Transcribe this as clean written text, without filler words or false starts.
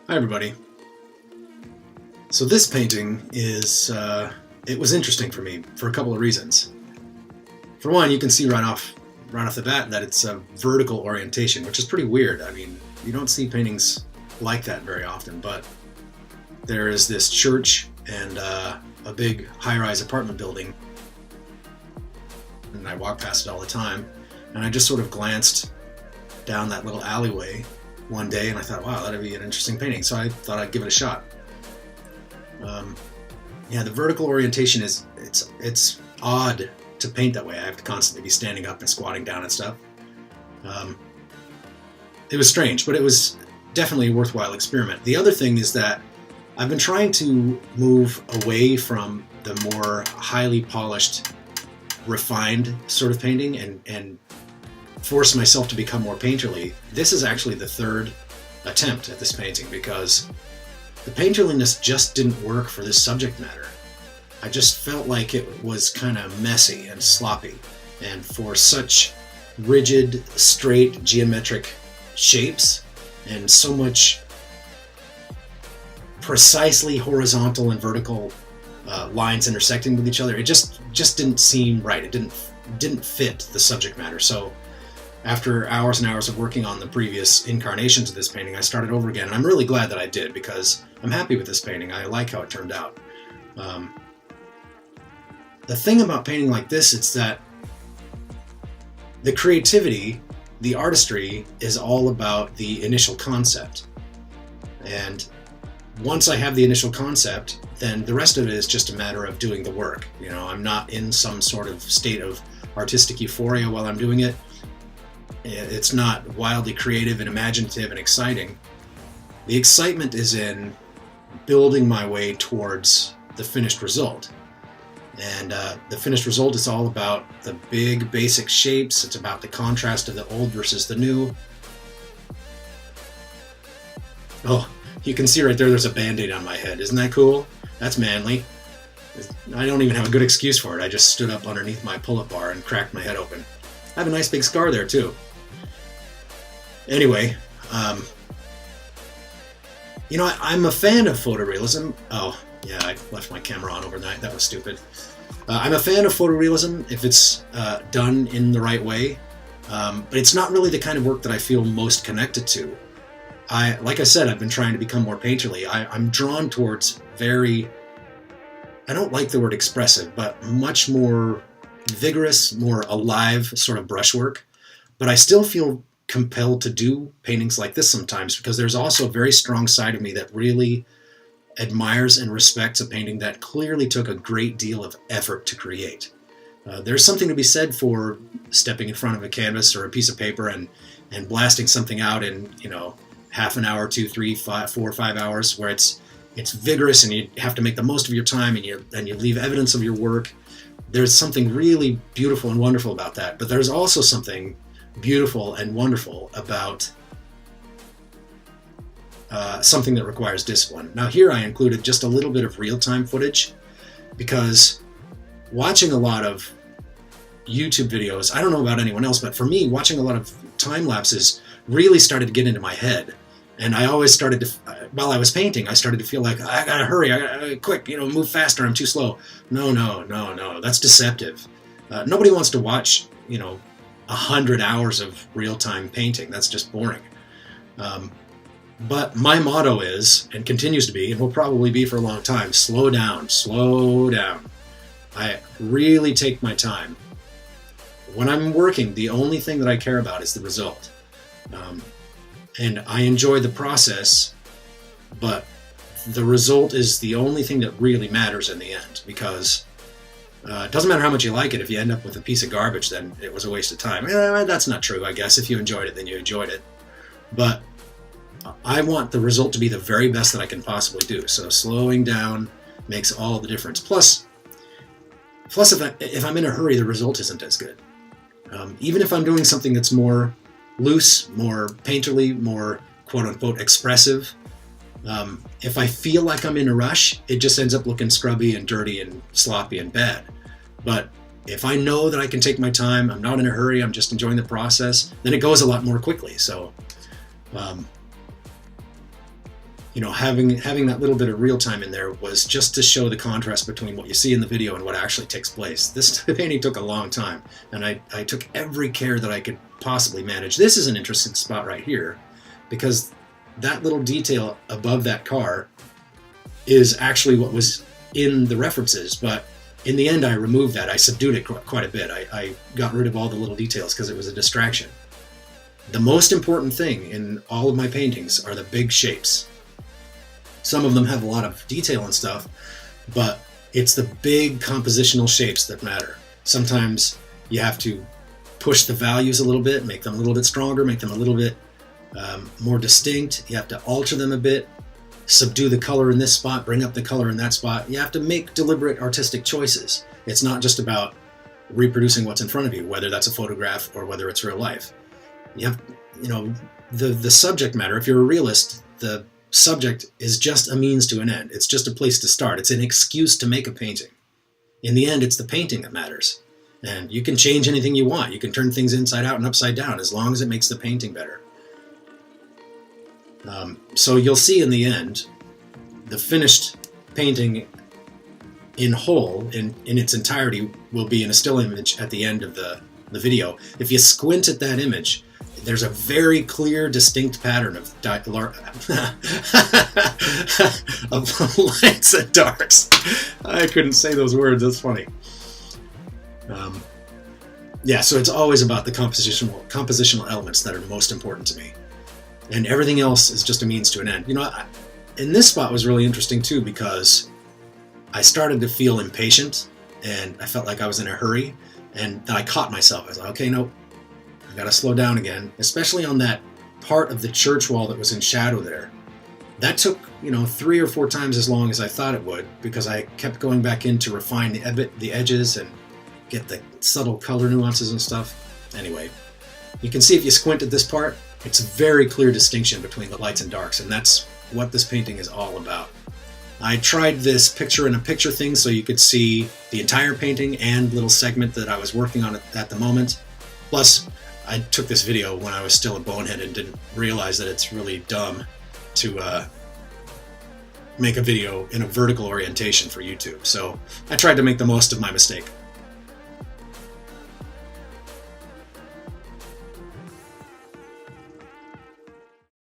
Hi everybody. So this painting is, it was interesting for me for a couple of reasons. For one, you can see right off the bat that it's a vertical orientation, which is pretty weird. I mean, you don't see paintings like that very often, but there is this church and a big high-rise apartment building, and I walk past it all the time, and I just sort of glanced down that little alleyway one day and I thought, wow, that'd be an interesting painting, so I thought I'd give it a shot. Yeah, the vertical orientation it's odd to paint that way. I have to constantly be standing up and squatting down and stuff. It was strange, but it was definitely a worthwhile experiment. The other thing is that I've been trying to move away from the more highly polished, refined sort of painting and force myself to become more painterly. This is actually the third attempt at this painting because the painterliness just didn't work for this subject matter. I just felt like it was kind of messy and sloppy, and for such rigid, straight, geometric shapes and so much precisely horizontal and vertical lines intersecting with each other, it just didn't seem right. It didn't fit the subject matter. So after hours and hours of working on the previous incarnations of this painting, I started over again, and I'm really glad that I did because I'm happy with this painting. I like how it turned out. The thing about painting like this is that the creativity, the artistry, is all about the initial concept. And once I have the initial concept, then the rest of it is just a matter of doing the work. You know, I'm not in some sort of state of artistic euphoria while I'm doing it. It's not wildly creative and imaginative and exciting. The excitement is in building my way towards the finished result. And the finished result is all about the big basic shapes. It's about the contrast of the old versus the new. Oh, you can see right there's a band-aid on my head. Isn't that cool? That's manly. I don't even have a good excuse for it. I just stood up underneath my pull-up bar and cracked my head open. I have a nice big scar there too. Anyway, you know, I'm a fan of photorealism. Oh, yeah, I left my camera on overnight. That was stupid. I'm a fan of photorealism if it's done in the right way, but it's not really the kind of work that I feel most connected to. Like I said, I've been trying to become more painterly. I'm drawn towards I don't like the word expressive, but much more vigorous, more alive sort of brushwork. But I still feel compelled to do paintings like this sometimes because there's also a very strong side of me that really admires and respects a painting that clearly took a great deal of effort to create. There's something to be said for stepping in front of a canvas or a piece of paper and blasting something out in, you know, half an hour, 2, 3, 5, 4, 5 hours, where it's vigorous and you have to make the most of your time and you leave evidence of your work. There's something really beautiful and wonderful about that, but there's also something beautiful and wonderful about something that requires discipline. Now here I included just a little bit of real-time footage because watching a lot of YouTube videos, I don't know about anyone else, but for me, watching a lot of time lapses really started to get into my head. And I always started to, while I was painting, I started to feel like, I gotta hurry, I gotta quick, you know, move faster, I'm too slow. No, that's deceptive. Nobody wants to watch, you know, 100 hours of real-time painting. That's just boring. But my motto is, and continues to be, and will probably be for a long time, slow down, slow down. I really take my time. When I'm working, the only thing that I care about is the result. And I enjoy the process, but the result is the only thing that really matters in the end, because it doesn't matter how much you like it. If you end up with a piece of garbage, then it was a waste of time. That's not true, I guess. If you enjoyed it, then you enjoyed it. But I want the result to be the very best that I can possibly do. So slowing down makes all the difference. Plus if I'm in a hurry, the result isn't as good. Even if I'm doing something that's more loose, more painterly, more quote-unquote expressive, if I feel like I'm in a rush, it just ends up looking scrubby and dirty and sloppy and bad. But if I know that I can take my time, I'm not in a hurry, I'm just enjoying the process, then it goes a lot more quickly. So having that little bit of real time in there was just to show the contrast between what you see in the video and what actually takes place. This painting took a long time, and I took every care that I could possibly manage. This is an interesting spot right here, because that little detail above that car is actually what was in the references, but in the end I removed that. I subdued it quite a bit. I got rid of all the little details because it was a distraction. The most important thing in all of my paintings are the big shapes. Some of them have a lot of detail and stuff, but it's the big compositional shapes that matter. Sometimes you have to push the values a little bit, make them a little bit stronger, make them a little bit more distinct. You have to alter them a bit, subdue the color in this spot, bring up the color in that spot. You have to make deliberate artistic choices. It's not just about reproducing what's in front of you, whether that's a photograph or whether it's real life. You have, the subject matter. If you're a realist, the subject is just a means to an end. It's just a place to start. It's an excuse to make a painting. In the end, it's the painting that matters. And you can change anything you want. You can turn things inside out and upside down as long as it makes the painting better. So you'll see in the end, the finished painting in whole, in its entirety, will be in a still image at the end of the video. If you squint at that image, there's a very clear, distinct pattern of of lights and darks. I couldn't say those words, that's funny. Yeah, so it's always about the compositional elements that are most important to me. And everything else is just a means to an end. And this spot was really interesting too, because I started to feel impatient and I felt like I was in a hurry, and then I caught myself. I was like, okay, no, I gotta slow down again, especially on that part of the church wall that was in shadow there. That took, 3 or 4 times as long as I thought it would, because I kept going back in to refine the edges and get the subtle color nuances and stuff. Anyway, you can see if you squint at this part, it's a very clear distinction between the lights and darks, and that's what this painting is all about. I tried this picture-in-a-picture thing so you could see the entire painting and little segment that I was working on at the moment. Plus, I took this video when I was still a bonehead and didn't realize that it's really dumb to make a video in a vertical orientation for YouTube. So I tried to make the most of my mistake.